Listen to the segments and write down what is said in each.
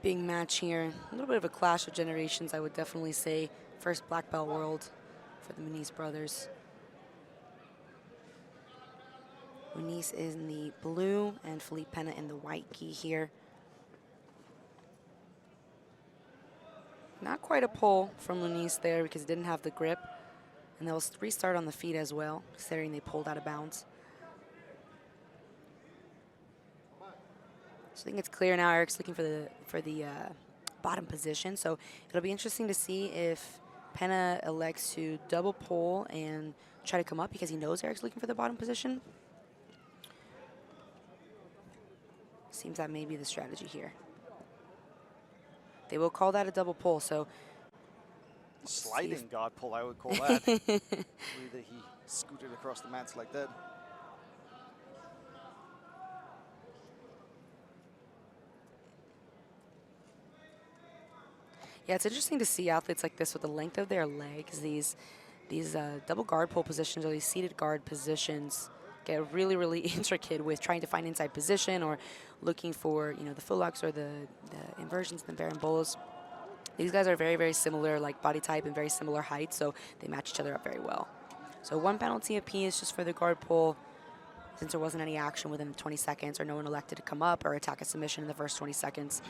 Big match here. A little bit of a clash of generations, I would definitely say. First black belt world for the Munis brothers. Munis is in the blue and Felipe Pena in the white gi here. Not quite a pull from Munis there because he didn't have the grip. And they'll restart on the feet as well, considering they pulled out of bounds. So I think it's clear now. Erich's looking for the bottom position. So it'll be interesting to see if Pena elects to double pull and try to come up because he knows Erich's looking for the bottom position. Seems that may be the strategy here. They will call that a double pull, so. Sliding guard pull, I would call that. The way that he scooted across the mats like that. Yeah, it's interesting to see athletes like this with the length of their legs. These double guard pull positions or these seated guard positions get really intricate with trying to find inside position or looking for, you know, the full locks or the inversions and the barambolas. These guys are very similar, like body type and very similar height, so they match each other up very well. So one penalty apiece just for the guard pull, since there wasn't any action within 20 seconds or no one elected to come up or attack a submission in the first 20 seconds.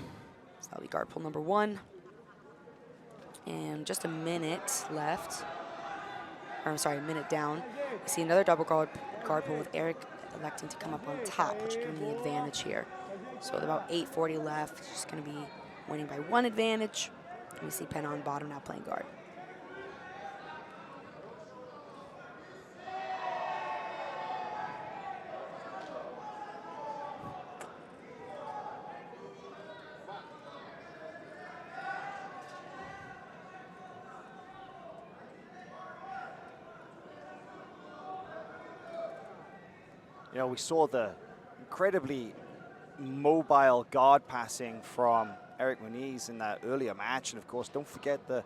So that'll be guard pull number 1. And just a minute left, or I'm sorry, a minute down. You see another double guard pull with Erich electing to come up on top, which is giving the advantage here. So with about 8:40 left, just gonna be winning by 1 advantage. And we see Pena on bottom now playing guard. You know, we saw the incredibly mobile guard passing from Erich Munis in that earlier match. And of course, don't forget the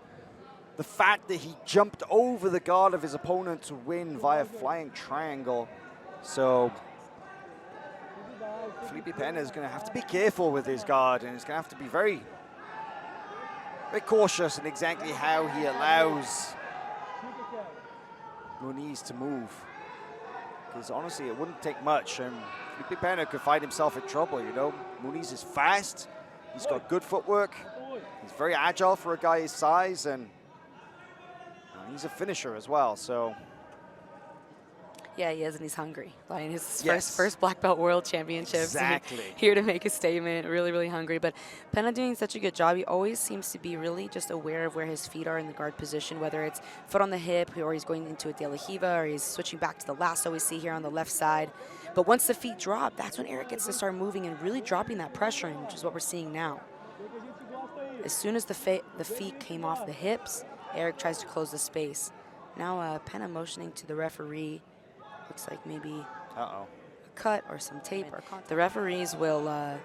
fact that he jumped over the guard of his opponent to win via flying triangle. So Felipe Pena is going to have to be careful with his guard, and he's going to have to be very cautious in exactly how he allows Munis to move. Because honestly, it wouldn't take much, and Felipe Pena could find himself in trouble, you know. Munis is fast, he's got good footwork, he's very agile for a guy his size, and he's a finisher as well, so. Yeah, he is, and he's hungry. Like his Yes. first black belt world championships. Exactly. Here to make a statement, really hungry. But Pena doing such a good job. He always seems to be really just aware of where his feet are in the guard position, whether it's foot on the hip or he's going into a de la Riva or he's switching back to the lasso we see here on the left side. But once the feet drop, that's when Erich gets to start moving and really dropping that pressure in, which is what we're seeing now. As soon as the feet came off the hips, Erich tries to close the space. Now Pena motioning to the referee. Looks like maybe a cut or some tape. The referees will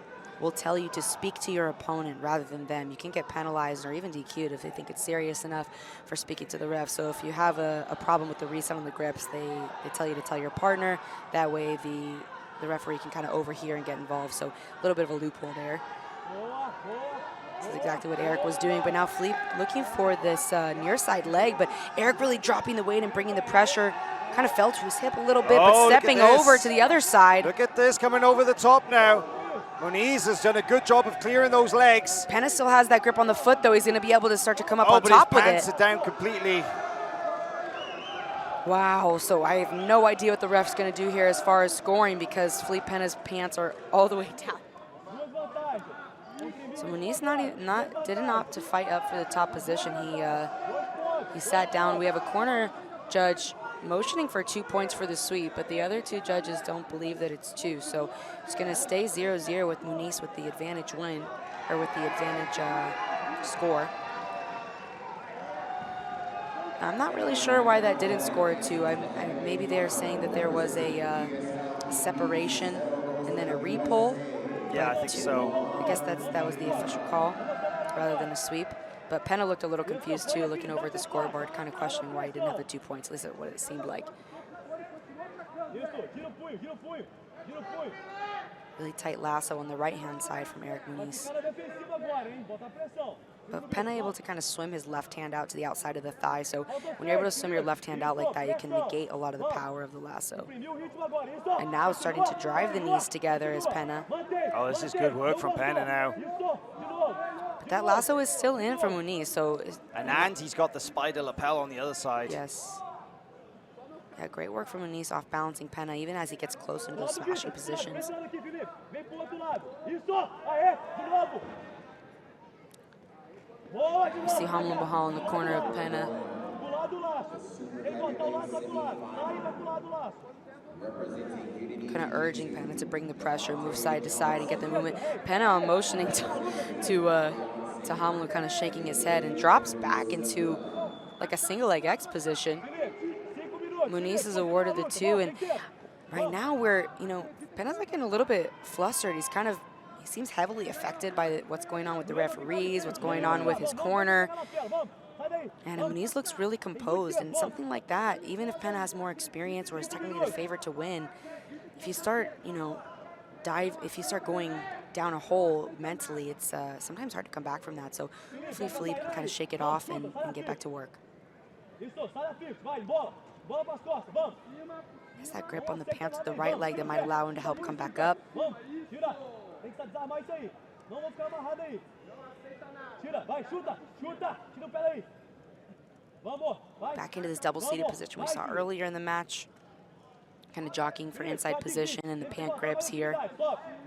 tell you to speak to your opponent rather than them. You can get penalized or even DQ'd if they think it's serious enough for speaking to the ref. So if you have a problem with the reset on the grips, they tell you to tell your partner. That way the referee can kind of overhear and get involved. So a little bit of a loophole there. This is exactly what Erich was doing, but now Felipe looking for this near side leg, but Erich really dropping the weight and bringing the pressure. Kind of fell to his hip a little bit, but stepping over to the other side. Look at this, coming over the top now. Munis has done a good job of clearing those legs. Pena still has that grip on the foot, though. He's going to be able to start to come up on top with it. But his pants are down completely. Wow, so I have no idea what the ref's going to do here as far as scoring because Felipe Pena's pants are all the way down. So Munis didn't opt to fight up for the top position. He sat down. We have a corner judge motioning for 2 points for the sweep, but the other 2 judges don't believe that it's 2. So it's going to stay 0-0 with Munis with the advantage win, or with the advantage score. I'm not really sure why that didn't score a 2. Maybe they're saying that there was a separation and then a re-pull. Yeah, I think so. I guess that was the official call rather than a sweep. But Pena looked a little confused too, looking over at the scoreboard, kind of questioning why he didn't have the 2 points, at least what it seemed like. Really tight lasso on the right-hand side from Erich Munis. But Pena able to kind of swim his left hand out to the outside of the thigh. So when you're able to swim your left hand out like that, you can negate a lot of the power of the lasso. And now it's starting to drive the knees together as Pena. Oh, this is good work from Pena now. But that lasso is still in for Munis. So And he's got the spider lapel on the other side. yes. Yeah, great work from Munis off balancing Pena, even as he gets close into those smashing positions. You see Hamlin Bahal in the corner of Pena. Kind of urging Pena to bring the pressure, move side to side, and get the movement. Pena motioning to Hamlin, kind of shaking his head, and drops back into like a single leg X position. Munis is awarded the 2, and right now we're, Pena's like getting a little bit flustered. He seems heavily affected by what's going on with the referees, what's going on with his corner. And Munis looks really composed, and something like that, even if Pena has more experience or is technically the favorite to win, if you start, if you start going down a hole mentally, it's sometimes hard to come back from that. So hopefully Felipe can kind of shake it off and get back to work. Has that grip on the pants with the right leg that might allow him to help come back up. Back into this double-seated position we saw earlier in the match. Kind of jockeying for inside position and the pant grips here.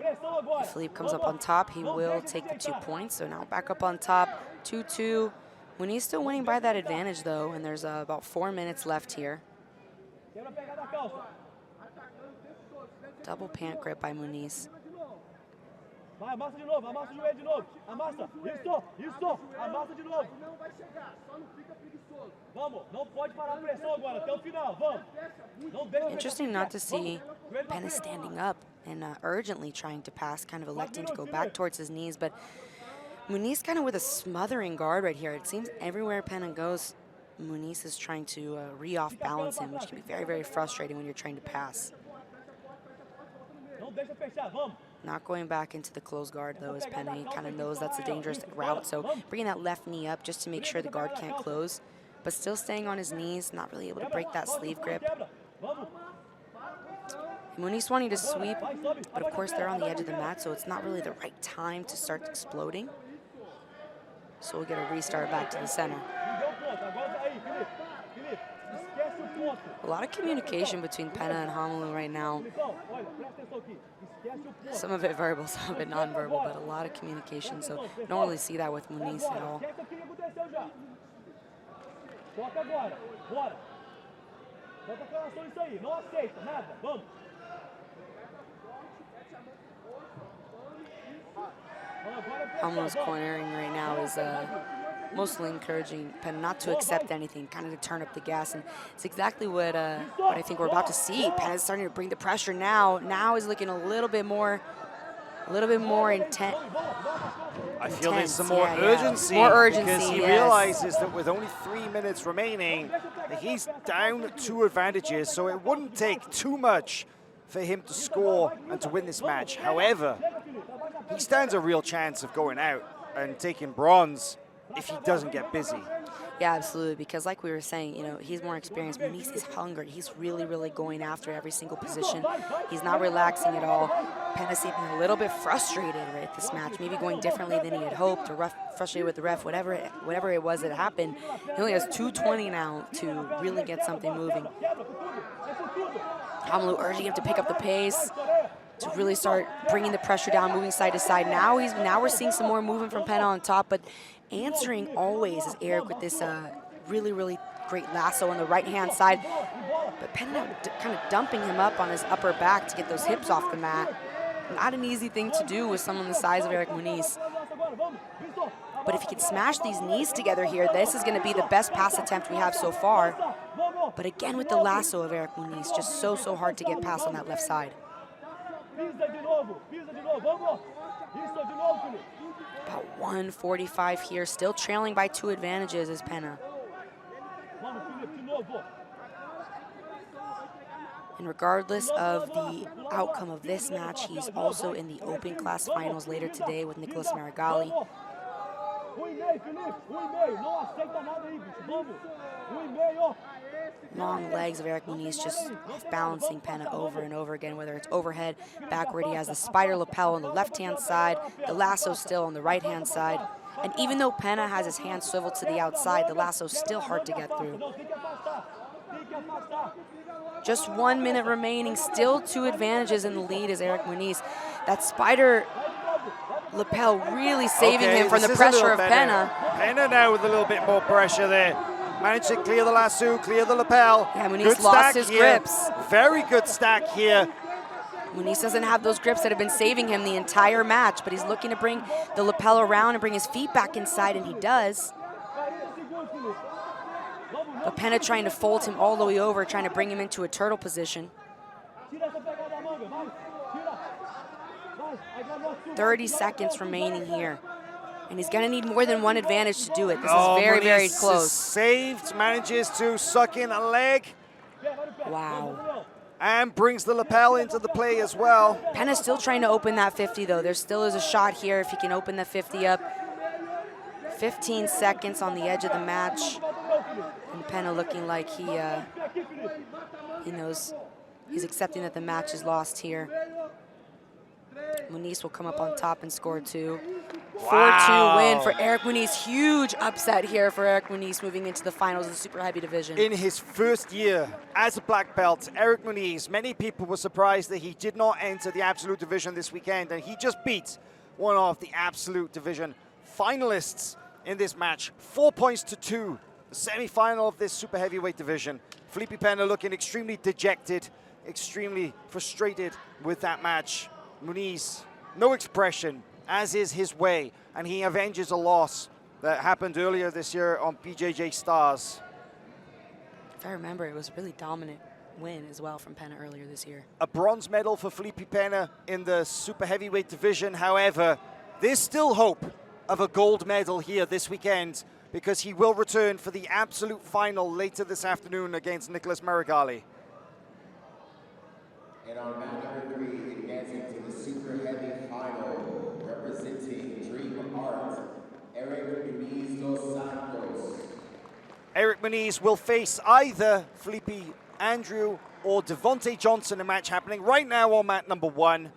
If Felipe comes up on top, he will take the 2 points. So now back up on top, 2-2. Munis still winning by that advantage, though, and there's about 4 minutes left here. Double pant grip by Munis. Interesting not to see Pena standing up and urgently trying to pass, kind of electing to go back towards his knees, but Munis kind of with a smothering guard right here. It seems everywhere Pena goes, Munis is trying to re-off balance him, which can be very, very frustrating when you're trying to pass. Not going back into the closed guard, though, as Pena. He kind of knows that's a dangerous route, so bringing that left knee up just to make sure the guard can't close, but still staying on his knees, not really able to break that sleeve grip. Munis wanting to sweep, but of course they're on the edge of the mat, so it's not really the right time to start exploding. So we'll get a restart back to the center. A lot of communication between Pena and Hamlin right now. Some of it verbal, some of it non-verbal, but a lot of communication, so don't really see that with Munis at all. Hamlin's cornering right now is mostly encouraging Pena not to accept anything, kind of to turn up the gas, and it's exactly what I think we're about to see. Pena's starting to bring the pressure now. Now is looking a little bit more intense. I feel there's some more urgency. More urgency, because he realizes that with only 3 minutes remaining, he's down 2 advantages, so it wouldn't take too much for him to score and to win this match. However, he stands a real chance of going out and taking bronze if he doesn't get busy. Yeah, absolutely, because like we were saying, he's more experienced. Munis is hungry. He's really, really going after every single position. He's not relaxing at all. Pena seeming a little bit frustrated with this match, maybe going differently than he had hoped, or frustrated with the ref, whatever it was that happened. He only has 2:20 now to really get something moving. Hamlin urging him to pick up the pace, to really start bringing the pressure down, moving side to side. Now we're seeing some more movement from Pena on top, but answering always is Erich with this really, really great lasso on the right-hand side. But Pena kind of dumping him up on his upper back to get those hips off the mat. Not an easy thing to do with someone the size of Erich Munis. But if he can smash these knees together here, this is going to be the best pass attempt we have so far. But again with the lasso of Erich Munis, just so hard to get past on that left side. About 1:45 here, still trailing by 2 advantages is Pena. And regardless of the outcome of this match, he's also in the open class finals later today with Nicolas Marigali. Long legs of Erich Munis just balancing Pena over and over again, whether it's overhead, backward. He has the spider lapel on the left-hand side, the lasso still on the right-hand side. And even though Pena has his hand swiveled to the outside, the lasso's still hard to get through. Just 1 minute remaining, still 2 advantages in the lead is Erich Munis. That spider lapel really saving him from the pressure of Pena. Pena now with a little bit more pressure there. Managed to clear the lasso, clear the lapel. Yeah, Munis lost his grips. Very good stack here. Munis doesn't have those grips that have been saving him the entire match, but he's looking to bring the lapel around and bring his feet back inside, and he does. But Pena trying to fold him all the way over, trying to bring him into a turtle position. 30 seconds remaining here. And he's going to need more than one advantage to do it. This is very, very close. Saved, manages to suck in a leg. Wow. And brings the lapel into the play as well. Pena's still trying to open that 50, though. There still is a shot here if he can open the 50 up. 15 seconds on the edge of the match. And Pena looking like he knows he's accepting that the match is lost here. Munis will come up on top and score 2. 4-2 win for Erich Munis. Huge upset here for Erich Munis moving into the finals of the super heavy division. In his first year as a black belt, Erich Munis, many people were surprised that he did not enter the absolute division this weekend, and he just beat one of the absolute division finalists in this match. 4 points to 2, the semi-final of this super heavyweight division. Felipe Pena looking extremely dejected, extremely frustrated with that match. Munis, no expression, as is his way, and he avenges a loss that happened earlier this year on BJJ Stars. If I remember, it was a really dominant win as well from Pena earlier this year. A bronze medal for Felipe Pena in the super heavyweight division. However, there's still hope of a gold medal here this weekend because he will return for the absolute final later this afternoon against Nicolas Marigali. And on match number 3, advancing to the super heavy final, representing Dream Art, Erich Munis dos Santos. Erich Munis will face either Felipe Andrew or Devontae Johnson, a match happening right now on mat number 1.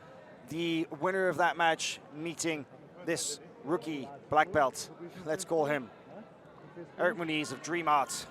The winner of that match meeting this rookie black belt. Let's call him Erich Munis of Dream Art.